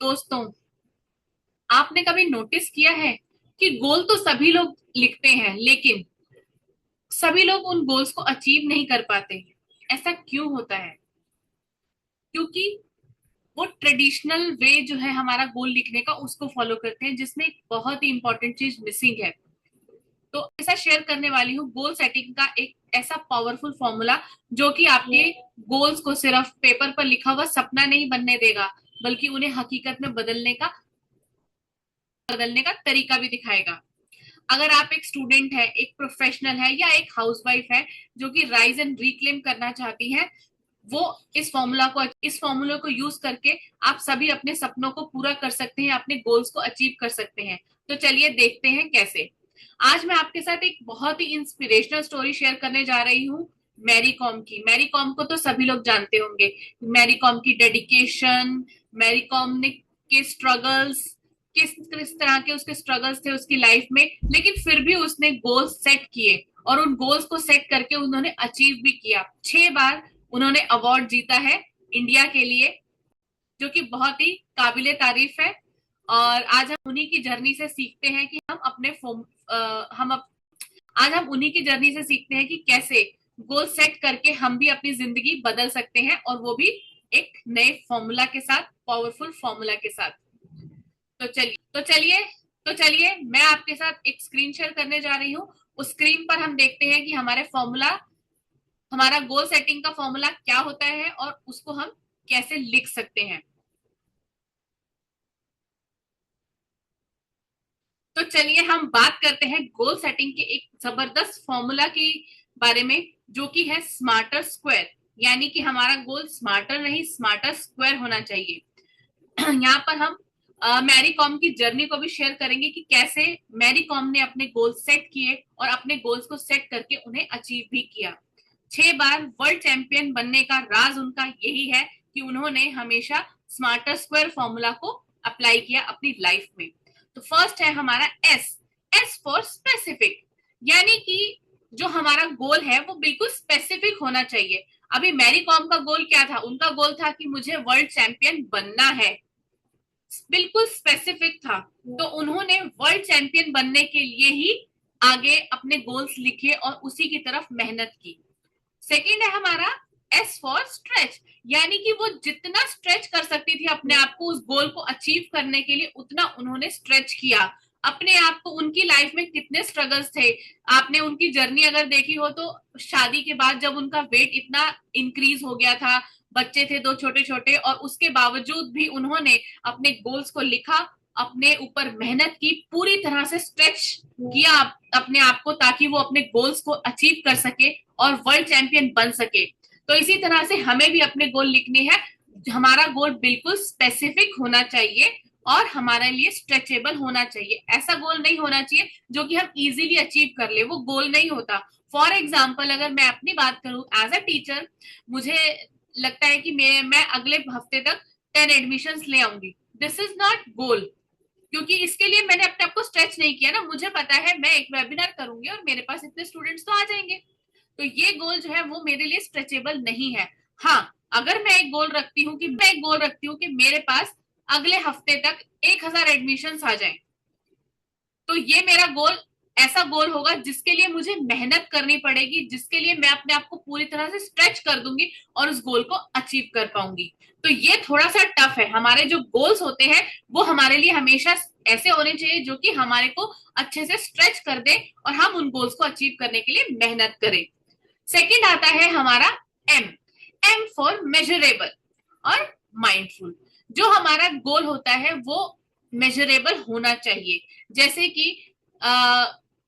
दोस्तों, आपने कभी नोटिस किया है कि गोल तो सभी लोग लिखते हैं, लेकिन सभी लोग उन गोल्स को अचीव नहीं कर पाते हैं। ऐसा क्यों होता है? क्योंकि वो ट्रेडिशनल वे जो है हमारा गोल लिखने का, उसको फॉलो करते हैं, जिसमें एक बहुत ही इंपॉर्टेंट चीज मिसिंग है। तो ऐसा शेयर करने वाली हूँ गोल सेटिंग का एक ऐसा पावरफुल फॉर्मूला, जो कि आपके गोल्स को सिर्फ पेपर पर लिखा हुआ सपना नहीं बनने देगा, बल्कि उन्हें हकीकत में बदलने का तरीका भी दिखाएगा। अगर आप एक स्टूडेंट है, एक प्रोफेशनल है, या एक हाउसवाइफ है जो कि राइज एंड रिक्लेम करना चाहती है, वो इस फॉर्मूला को यूज करके आप सभी अपने सपनों को पूरा कर सकते हैं, अपने गोल्स को अचीव कर सकते हैं। तो चलिए देखते हैं कैसे। आज मैं आपके साथ एक बहुत ही इंस्पिरेशनल स्टोरी शेयर करने जा रही हूँ, मैरी कॉम की। मैरी कॉम को तो सभी लोग जानते होंगे। मैरी कॉम की डेडिकेशन, मैरी कॉम ने के स्ट्रगल्स, किस किस तरह के उसके स्ट्रगल्स थे उसकी लाइफ में, लेकिन फिर भी उसने गोल्स सेट किए और उन गोल्स को सेट करके उन्होंने अचीव भी किया। 6 बार उन्होंने अवार्ड जीता है इंडिया के लिए, जो कि बहुत ही काबिले तारीफ है। और आज हम उन्हीं की जर्नी से सीखते हैं कि हम अपने हम अप, आज हम उन्हीं की जर्नी से सीखते हैं कि कैसे गोल सेट करके हम भी अपनी जिंदगी बदल सकते हैं, और वो भी एक नए फॉर्मूला के साथ, पावरफुल फॉर्मूला के साथ। तो चलिए मैं आपके साथ एक स्क्रीन शेयर करने जा रही हूँ। उस स्क्रीन पर हम देखते हैं कि हमारा गोल सेटिंग का फॉर्मूला क्या होता है और उसको हम कैसे लिख सकते हैं। तो चलिए हम बात करते हैं गोल सेटिंग के एक जबरदस्त फॉर्मूला के बारे में, जो कि है स्मार्टर स्क्वायर। यानी कि हमारा गोल स्मार्टर नहीं, स्मार्टर स्क्वायर होना चाहिए। यहाँ पर हम मैरी कॉम की जर्नी को भी शेयर करेंगे कि कैसे मैरी कॉम ने अपने गोल्स सेट किए और अपने गोल्स को सेट करके उन्हें अचीव भी किया। 6 बार वर्ल्ड चैंपियन बनने का राज उनका यही है कि उन्होंने हमेशा स्मार्टर स्क्वायर फॉर्मूला को अप्लाई किया अपनी लाइफ में। तो फर्स्ट है हमारा एस। S for specific. यानी कि जो हमारा गोल है वो बिल्कुल स्पेसिफिक होना चाहिए। अभी मैरी कॉम का गोल क्या था? उनका गोल था कि मुझे वर्ल्ड चैंपियन बनना है, बिल्कुल स्पेसिफिक था। तो उन्होंने वर्ल्ड चैंपियन बनने के लिए ही आगे अपने गोल्स लिखे और उसी की तरफ मेहनत की। सेकेंड है हमारा एस फॉर स्ट्रेच। यानी कि वो जितना स्ट्रेच कर सकती थी अपने आप को उस गोल को अचीव करने के लिए, उतना उन्होंने स्ट्रेच किया अपने आप को। उनकी लाइफ में कितने स्ट्रगल्स थे, आपने उनकी जर्नी अगर देखी हो तो शादी के बाद जब उनका वेट इतना इंक्रीज हो गया था, बच्चे थे 2 छोटे छोटे, और उसके बावजूद भी उन्होंने अपने गोल्स को लिखा, अपने ऊपर मेहनत की, पूरी तरह से स्ट्रेच किया अपने आप को, ताकि वो अपने गोल्स को अचीव कर सके और वर्ल्ड चैंपियन बन सके। तो इसी तरह से हमें भी अपने गोल लिखने हैं। हमारा गोल बिल्कुल स्पेसिफिक होना चाहिए और हमारे लिए स्ट्रेचेबल होना चाहिए। ऐसा गोल नहीं होना चाहिए जो कि हम इजीली अचीव कर ले, वो गोल नहीं होता। फॉर एग्जाम्पल, अगर मैं अपनी बात करूं एज अ टीचर, मुझे लगता है कि मैं अगले हफ्ते तक 10 एडमिशन ले आऊंगी। दिस इज नॉट गोल, क्योंकि इसके लिए मैंने अपने आप को स्ट्रेच नहीं किया ना। मुझे पता है मैं एक वेबिनार करूंगी और मेरे पास इतने स्टूडेंट्स तो आ जाएंगे। तो ये गोल जो है वो मेरे लिए स्ट्रेचेबल नहीं है। हाँ, अगर मैं एक गोल रखती हूँ कि मेरे पास अगले हफ्ते तक 1,000 एडमिशन आ जाए, तो ये मेरा गोल ऐसा गोल होगा जिसके लिए मुझे मेहनत करनी पड़ेगी, जिसके लिए मैं अपने आप को पूरी तरह से स्ट्रेच कर दूंगी और उस गोल को अचीव कर पाऊंगी। तो ये थोड़ा सा टफ है। हमारे जो गोल्स होते हैं वो हमारे लिए हमेशा ऐसे होने चाहिए जो कि हमारे को अच्छे से स्ट्रेच कर दे और हम उन गोल्स को अचीव करने के लिए मेहनत करें। सेकेंड आता है हमारा एम। एम फॉर मेजरेबल और माइंडफुल। जो हमारा गोल होता है वो मेजरेबल होना चाहिए। जैसे कि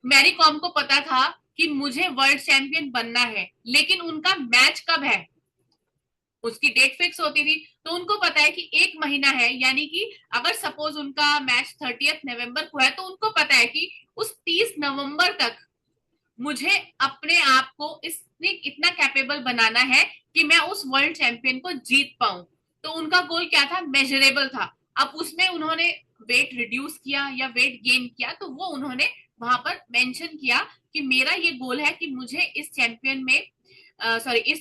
मैरी कॉम को पता था कि मुझे वर्ल्ड चैंपियन बनना है, लेकिन उनका मैच कब है उसकी डेट फिक्स होती थी। तो उनको पता है कि 1 महीना है, यानी कि अगर सपोज उनका मैच 30 नवंबर को है, तो उनको पता है कि उस 30 नवंबर तक मुझे अपने आप को इतना कैपेबल बनाना है कि मैं उस वर्ल्ड चैंपियन को जीत पाऊं। तो उनका गोल क्या था? मेजरेबल था। अब उसमें उन्होंने वेट रिड्यूस किया या वेट गेन किया, तो वो उन्होंने वहां पर मेंशन किया कि मेरा ये गोल है कि मुझे इस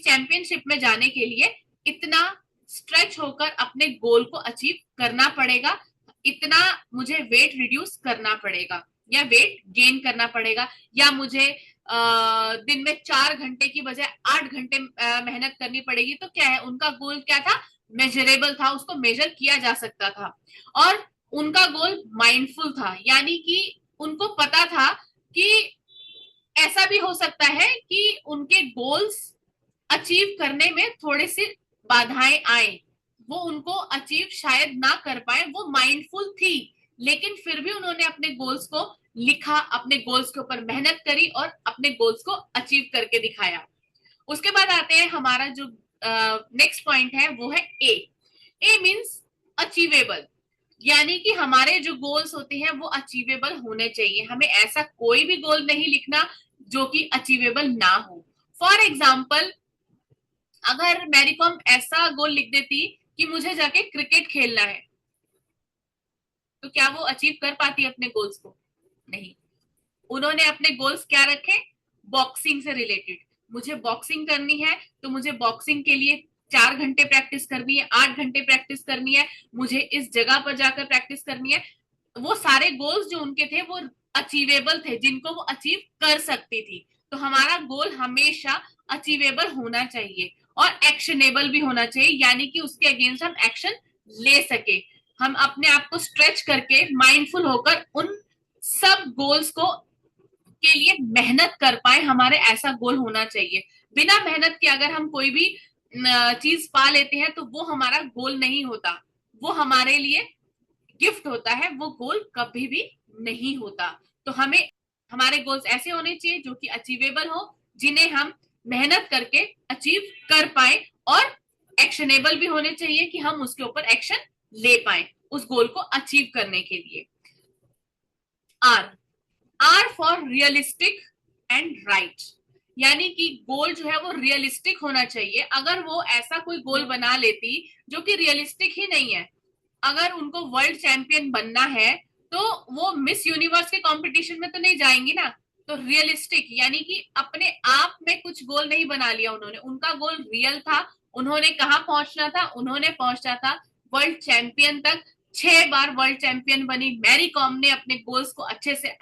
चैंपियनशिप में जाने के लिए इतना स्ट्रेच होकर अपने गोल को अचीव करना पड़ेगा, इतना मुझे वेट रिड्यूस करना पड़ेगा या वेट गेन करना पड़ेगा, या मुझे दिन में 4 घंटे की बजाय 8 घंटे मेहनत करनी पड़ेगी। तो क्या है, उनका गोल क्या था, मेजरेबल था, उसको मेजर किया जा सकता था। और उनका गोल माइंडफुल था, यानी कि उनको पता था कि ऐसा भी हो सकता है कि उनके गोल्स अचीव करने में थोड़े से बाधाएं आए, वो उनको अचीव शायद ना कर पाए। वो माइंडफुल थी, लेकिन फिर भी उन्होंने अपने गोल्स को लिखा, अपने गोल्स के ऊपर मेहनत करी और अपने गोल्स को अचीव करके दिखाया। उसके बाद आते हैं हमारा जो नेक्स्ट पॉइंट है, वो है ए। ए मीन्स अचीवेबल, यानी कि हमारे जो गोल्स होते हैं वो अचीवेबल होने चाहिए। हमें ऐसा कोई भी गोल नहीं लिखना जो कि अचीवेबल ना हो। फॉर एग्जाम्पल, अगर मैरी कॉम ऐसा गोल लिख देती कि मुझे जाके क्रिकेट खेलना है, तो क्या वो अचीव कर पाती अपने गोल्स को? नहीं। उन्होंने अपने गोल्स क्या रखे, बॉक्सिंग से रिलेटेड। मुझे बॉक्सिंग करनी है तो मुझे बॉक्सिंग के लिए 4 घंटे प्रैक्टिस करनी है, 8 घंटे प्रैक्टिस करनी है, मुझे इस जगह पर जाकर प्रैक्टिस करनी है। वो सारे गोल्स जो उनके थे वो अचीवेबल थे, जिनको वो अचीव कर सकती थी। तो हमारा गोल हमेशा अचीवेबल होना चाहिए और एक्शनेबल भी होना चाहिए, यानी कि उसके अगेंस्ट हम एक्शन ले सके। हम अपने आप को स्ट्रेच करके माइंडफुल होकर उन सब गोल्स को के लिए मेहनत कर पाए, हमारे ऐसा गोल होना चाहिए। बिना मेहनत के अगर हम कोई भी चीज पा लेते हैं तो वो हमारा गोल नहीं होता, वो हमारे लिए गिफ्ट होता है, वो गोल कभी भी नहीं होता। तो हमें हमारे गोल्स ऐसे होने चाहिए जो कि अचीवेबल हो, जिन्हें हम मेहनत करके अचीव कर पाए, और एक्शनेबल भी होने चाहिए कि हम उसके ऊपर एक्शन ले पाए उस गोल को अचीव करने के लिए। R, R for realistic and right, यानी कि गोल जो है वो रियलिस्टिक होना चाहिए। अगर वो ऐसा कोई गोल बना लेती जो कि रियलिस्टिक ही नहीं है, अगर उनको वर्ल्ड चैंपियन बनना है तो वो मिस यूनिवर्स के कंपटीशन में तो नहीं जाएंगी ना। तो रियलिस्टिक यानी कि अपने आप में कुछ गोल नहीं बना लिया उन्होंने, उनका गोल रियल था। उन्होंने कहाँ पहुंचना था, उन्होंने पहुंचा था वर्ल्ड चैंपियन तक। 6 बार वर्ल्ड चैंपियन बनी मैरी कॉम ने, अपने गोल्स को अच्छे से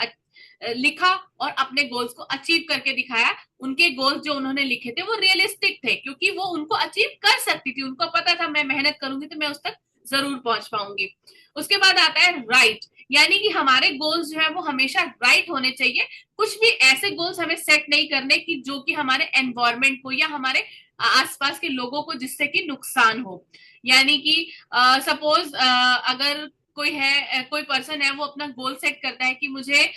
लिखा और अपने गोल्स को अचीव करके दिखाया। उनके गोल्स जो उन्होंने लिखे थे वो रियलिस्टिक थे, क्योंकि वो उनको अचीव कर सकती थी। उनको पता था मैं मेहनत करूंगी तो मैं उस तक जरूर पहुंच पाऊंगी। उसके बाद आता है राइट, यानी कि हमारे गोल्स जो है वो हमेशा राइट होने चाहिए। कुछ भी ऐसे गोल्स हमें सेट नहीं करने की जो कि हमारे एनवायरमेंट को या हमारे आसपास के लोगों को जिससे कि नुकसान हो। यानी कि सपोज अगर कोई है, कोई पर्सन है, वो अपना गोल सेट करता है कि मुझे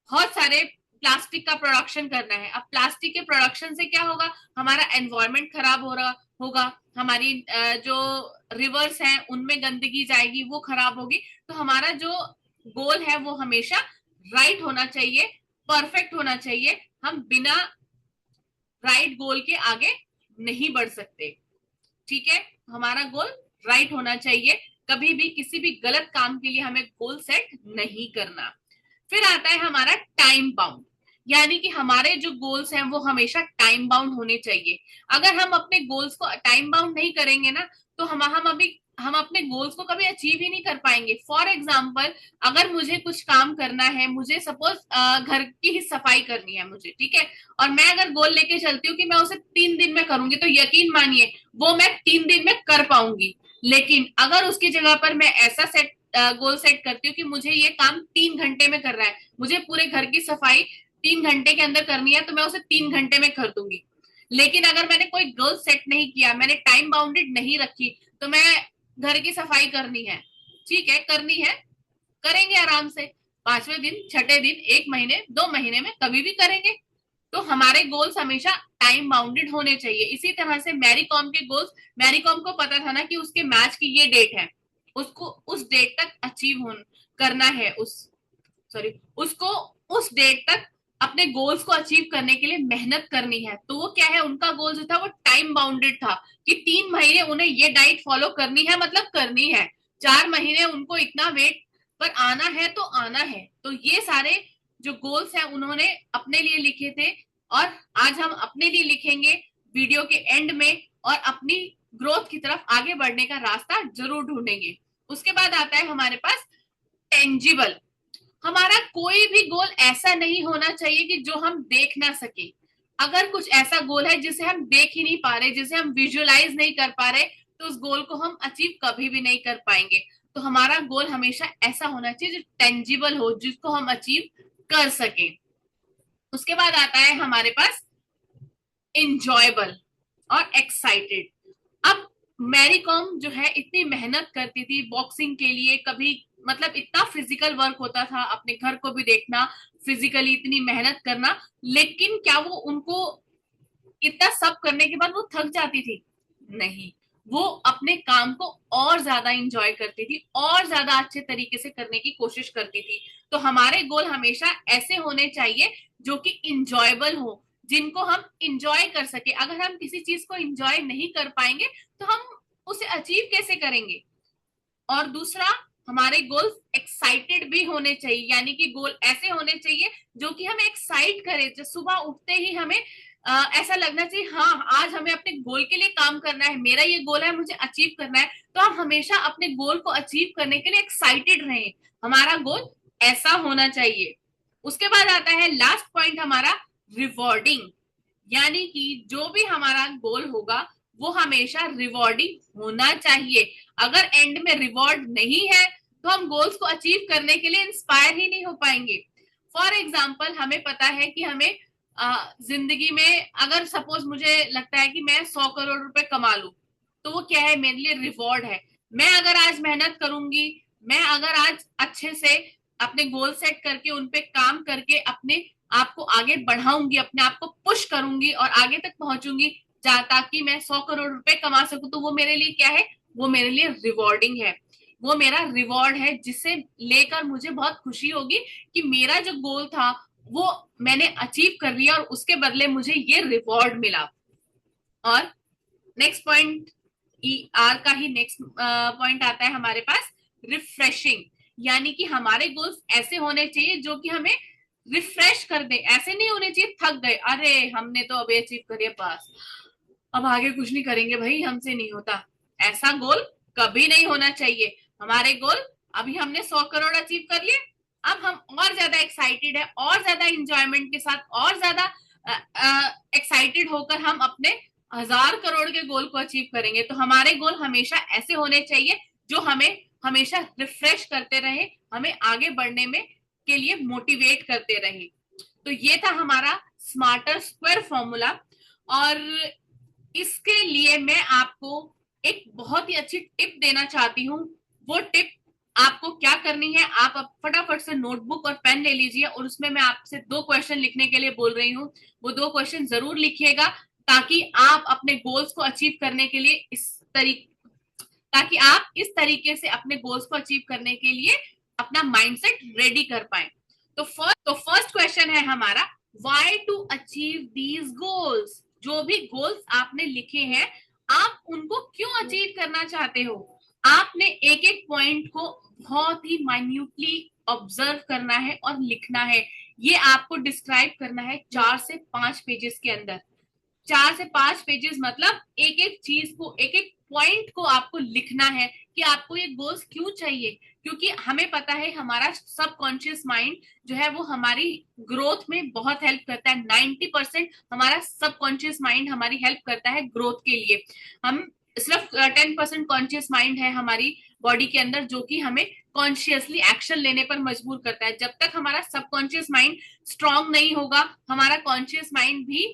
बहुत सारे प्लास्टिक का प्रोडक्शन करना है। अब प्लास्टिक के प्रोडक्शन से क्या होगा, हमारा एनवायरमेंट खराब हो रहा होगा, हमारी जो रिवर्स हैं उनमें गंदगी जाएगी, वो खराब होगी। तो हमारा जो गोल है वो हमेशा राइट होना चाहिए, परफेक्ट होना चाहिए। हम बिना राइट गोल के आगे नहीं बढ़ सकते। ठीक है, हमारा गोल राइट होना चाहिए। कभी भी किसी भी गलत काम के लिए हमें गोल सेट नहीं करना। फिर आता है हमारा टाइम बाउंड, यानी कि हमारे जो गोल्स हैं वो हमेशा टाइम बाउंड होने चाहिए। अगर हम अपने गोल्स को टाइम बाउंड नहीं करेंगे ना, तो हम अपने गोल्स को कभी अचीव ही नहीं कर पाएंगे। फॉर एग्जाम्पल, अगर मुझे कुछ काम करना है, मुझे सपोज घर की ही सफाई करनी है मुझे, ठीक है, और मैं अगर गोल लेके चलती हूँ कि मैं उसे 3 दिन में करूंगी, तो यकीन मानिए वो मैं 3 दिन में कर पाऊंगी। लेकिन अगर उसकी जगह पर मैं ऐसा गोल सेट करती हूँ कि मुझे ये काम 3 घंटे में करना है, मुझे पूरे घर की सफाई 3 घंटे के अंदर करनी है, तो मैं उसे 3 घंटे में कर दूंगी। लेकिन अगर मैंने कोई गोल सेट नहीं किया, मैंने टाइम बाउंडेड नहीं रखी, तो मैं घर की सफाई करनी है, ठीक है, करनी है, करेंगे आराम से, 5वें दिन, 6ठे दिन, 1 महीने, 2 महीने में कभी भी करेंगे। तो हमारे गोल्स हमेशा टाइम बाउंडेड होने चाहिए। इसी तरह से मैरी कॉम के गोल्स, मैरी कॉम को पता था ना कि उसके मैच की ये डेट है, उसको उस डेट तक अचीव करना है, उसको उस डेट तक अपने गोल्स को अचीव करने के लिए मेहनत करनी है। तो वो क्या है, उनका गोल जो था वो टाइम बाउंडेड था कि 3 महीने उन्हें ये डाइट फॉलो करनी है, मतलब करनी है। 4 महीने उनको इतना वेट पर आना है तो आना है। तो ये सारे जो गोल्स हैं उन्होंने अपने लिए लिखे थे, और आज हम अपने लिए लिखेंगे वीडियो के एंड में। और अपनी ग्रोथ की तरफ आगे बढ़ने का रास्ता जरूर ढूंढेंगे। उसके बाद आता है हमारे पास टेंजिबल। हमारा कोई भी गोल ऐसा नहीं होना चाहिए कि जो हम देख ना सके। अगर कुछ ऐसा गोल है जिसे हम देख ही नहीं पा रहे, जिसे हम विजुअलाइज नहीं कर पा रहे, तो उस गोल को हम अचीव कभी भी नहीं कर पाएंगे। तो हमारा गोल हमेशा ऐसा होना चाहिए जो टेंजिबल हो, जिसको हम अचीव कर सके। उसके बाद आता है हमारे पास इंजॉयबल और एक्साइटेड। अब मैरी कॉम जो है इतनी मेहनत करती थी बॉक्सिंग के लिए, कभी मतलब इतना फिजिकल वर्क होता था, अपने घर को भी देखना, फिजिकली इतनी मेहनत करना, लेकिन क्या वो उनको इतना सब करने के बाद वो थक जाती थी? नहीं, वो अपने काम को और ज्यादा इंजॉय करती थी, और ज्यादा अच्छे तरीके से करने की कोशिश करती थी। तो हमारे गोल हमेशा ऐसे होने चाहिए जो कि इंजॉयबल हो, जिनको हम इंजॉय कर सके। अगर हम किसी चीज को इंजॉय नहीं कर पाएंगे तो हम उसे अचीव कैसे करेंगे? और दूसरा, हमारे गोल्स एक्साइटेड भी होने चाहिए, यानी कि गोल ऐसे होने चाहिए जो कि हमें एक्साइट करे। जो सुबह उठते ही हमें ऐसा लगना चाहिए, हाँ आज हमें अपने गोल के लिए काम करना है, मेरा ये गोल है, मुझे अचीव करना है। तो हम हमेशा अपने गोल को अचीव करने के लिए एक्साइटेड रहें। हमारा गोल ऐसा होना चाहिए। उसके बाद आता है लास्ट पॉइंट हमारा, रिवॉर्डिंग। यानी कि जो भी हमारा गोल होगा वो हमेशा रिवॉर्डिंग होना चाहिए। अगर एंड में रिवॉर्ड नहीं है तो हम गोल्स को अचीव करने के लिए इंस्पायर ही नहीं हो पाएंगे। फॉर एग्जाम्पल, हमें पता है कि हमें जिंदगी में, अगर सपोज मुझे लगता है कि मैं 100 करोड़ रुपए कमा लूं, तो वो क्या है? मेरे लिए रिवॉर्ड है। मैं अगर आज मेहनत करूंगी, मैं अगर आज अच्छे से अपने गोल सेट करके उन पे काम करके अपने आप को आगे बढ़ाऊंगी, अपने आप को पुश करूंगी और आगे तक पहुंचूंगी, ताकि मैं 100 करोड़ रुपए कमा सकूं, तो वो मेरे लिए क्या है? वो मेरे लिए रिवॉर्डिंग है। वो मेरा रिवॉर्ड है, जिसे लेकर मुझे बहुत खुशी होगी कि मेरा जो गोल था वो मैंने अचीव कर लिया और उसके बदले मुझे ये रिवॉर्ड मिला। और नेक्स्ट पॉइंट, ई आर का ही नेक्स्ट पॉइंट आता है हमारे पास, रिफ्रेशिंग। यानी कि हमारे गोल्स ऐसे होने चाहिए जो कि हमें रिफ्रेश कर दे। ऐसे नहीं होने चाहिए थक गए, अरे हमने तो अभी अचीव करिए, पास अब आगे कुछ नहीं करेंगे भाई, हमसे नहीं होता। ऐसा गोल कभी नहीं होना चाहिए। हमारे गोल, अभी हमने 100 करोड़ अचीव कर लिए, अब हम और ज्यादा एक्साइटेड है, और ज्यादा इंजॉयमेंट के साथ, और ज्यादा एक्साइटेड होकर हम अपने 1000 करोड़ के गोल को अचीव करेंगे। तो हमारे गोल हमेशा ऐसे होने चाहिए जो हमें हमेशा रिफ्रेश करते रहे, हमें आगे बढ़ने में के लिए मोटिवेट करते रहे। तो ये था हमारा स्मार्टर स्क्वायर फॉर्मूला। और इसके लिए मैं आपको एक बहुत ही अच्छी टिप देना चाहती हूँ। वो टिप आपको क्या करनी है, आप फटाफट से नोटबुक और पेन ले लीजिए और उसमें मैं आपसे 2 क्वेश्चन लिखने के लिए बोल रही हूँ। वो 2 क्वेश्चन जरूर लिखिएगा, ताकि आप अपने गोल्स को अचीव करने के लिए ताकि आप इस तरीके से अपने गोल्स को अचीव करने के लिए अपना माइंडसेट रेडी कर पाए। तो फर्स्ट क्वेश्चन है हमारा, why to achieve these goals. जो भी गोल्स आपने लिखे हैं, आप उनको क्यों अचीव करना चाहते हो? आपने एक एक पॉइंट को बहुत ही माइन्यूटली ऑब्जर्व करना है और लिखना है। ये आपको डिस्क्राइब करना है 4 से 5 पेजेस के अंदर। 4 से 5 पेजेस मतलब एक एक चीज को, एक एक पॉइंट को आपको लिखना है कि आपको ये गोल्स क्यों चाहिए। क्योंकि हमें पता है हमारा सबकॉन्शियस माइंड जो है वो हमारी ग्रोथ में बहुत हेल्प करता है। 90% हमारा सबकॉन्शियस माइंड हमारी हेल्प करता है ग्रोथ के लिए। हम सिर्फ 10% कॉन्शियस माइंड है हमारी बॉडी के अंदर, जो कि हमें कॉन्शियसली एक्शन लेने पर मजबूर करता है। जब तक हमारा सबकॉन्शियस माइंड स्ट्रांग नहीं होगा, हमारा कॉन्शियस माइंड भी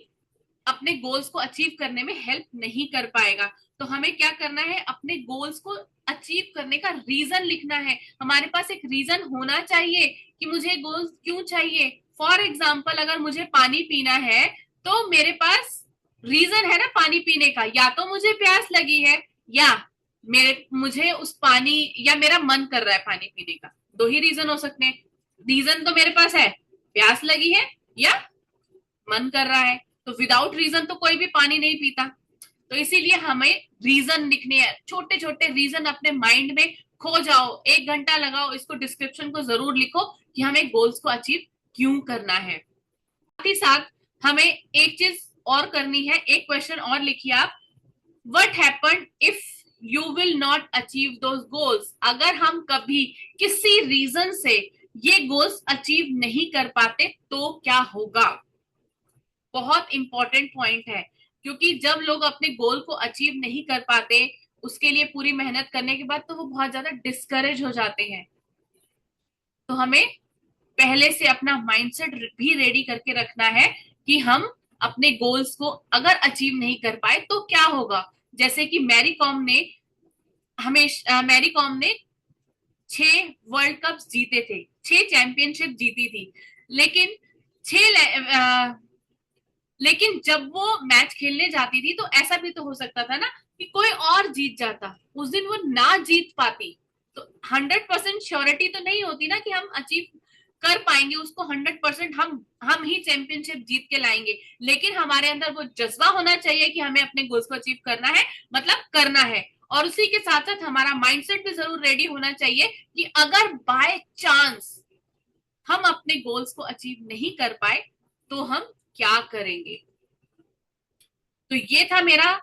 अपने गोल्स को अचीव करने में हेल्प नहीं कर पाएगा। तो हमें क्या करना है, अपने गोल्स को अचीव करने का रीजन लिखना है। हमारे पास एक रीजन होना चाहिए कि मुझे गोल्स क्यों चाहिए। फॉर एग्जाम्पल, अगर मुझे पानी पीना है तो मेरे पास रीजन है ना पानी पीने का, या तो मुझे प्यास लगी है, या मुझे उस पानी, या मेरा मन कर रहा है पानी पीने का। 2 ही रीजन हो सकते हैं। रीजन तो मेरे पास है, प्यास लगी है या मन कर रहा है। तो विदाउट रीजन तो कोई भी पानी नहीं पीता। तो इसीलिए हमें रीजन लिखने हैं, छोटे छोटे रीजन अपने माइंड में खो जाओ, 1 घंटा लगाओ, इसको डिस्क्रिप्शन को जरूर लिखो कि हमें गोल्स को अचीव क्यों करना है। साथ ही साथ हमें एक चीज और करनी है, एक क्वेश्चन और लिखिए आप, what happen if you will not achieve those goals, अगर हम कभी किसी रीजन से ये गोल्स अचीव नहीं कर पाते तो क्या होगा। बहुत इंपॉर्टेंट पॉइंट है, क्योंकि जब लोग अपने गोल को अचीव नहीं कर पाते उसके लिए पूरी मेहनत करने के बाद, तो वो बहुत ज्यादा डिस्करेज हो जाते हैं। तो हमें पहले से अपना माइंडसेट भी रेडी करके रखना है कि हम अपने गोल्स को अगर अचीव नहीं कर पाए तो क्या होगा। जैसे कि मैरी कॉम ने 6 वर्ल्ड कप जीते थे, 6 चैंपियनशिप जीती थी, लेकिन 6 लेकिन जब वो मैच खेलने जाती थी तो ऐसा भी तो हो सकता था ना कि कोई और जीत जाता, उस दिन वो ना जीत पाती। तो 100% श्योरिटी तो नहीं होती ना कि हम अचीव कर पाएंगे उसको 100%, हम ही चैंपियनशिप जीत के लाएंगे। लेकिन हमारे अंदर वो जज्बा होना चाहिए कि हमें अपने गोल्स को अचीव करना है, मतलब करना है। और उसी के साथ साथ हमारा माइंडसेट भी जरूर रेडी होना चाहिए कि अगर बाय चांस हम अपने गोल्स को अचीव नहीं कर पाए तो हम क्या करेंगे। तो ये था मेरा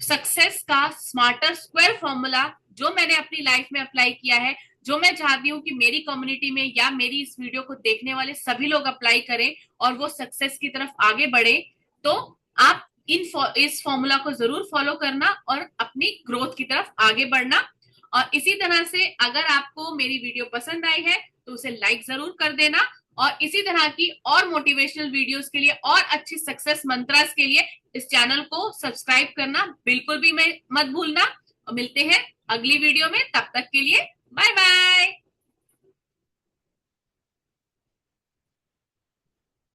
सक्सेस का स्मार्टर स्क्वायर फॉर्मूला, जो मैंने अपनी लाइफ में अप्लाई किया है, जो मैं चाहती हूँ कि मेरी कम्युनिटी में या मेरी इस वीडियो को देखने वाले सभी लोग अप्लाई करें और वो सक्सेस की तरफ आगे बढ़े। तो आप इस फॉर्मूला को जरूर फॉलो करना और अपनी ग्रोथ की तरफ आगे बढ़ना। और इसी तरह से अगर आपको मेरी वीडियो पसंद आई है तो उसे लाइक जरूर कर देना, और इसी तरह की और मोटिवेशनल वीडियोस के लिए और अच्छी सक्सेस मंत्रास के लिए इस चैनल को सब्सक्राइब करना बिल्कुल भी मत भूलना। और मिलते हैं अगली वीडियो में, तब तक के लिए बाय बाय।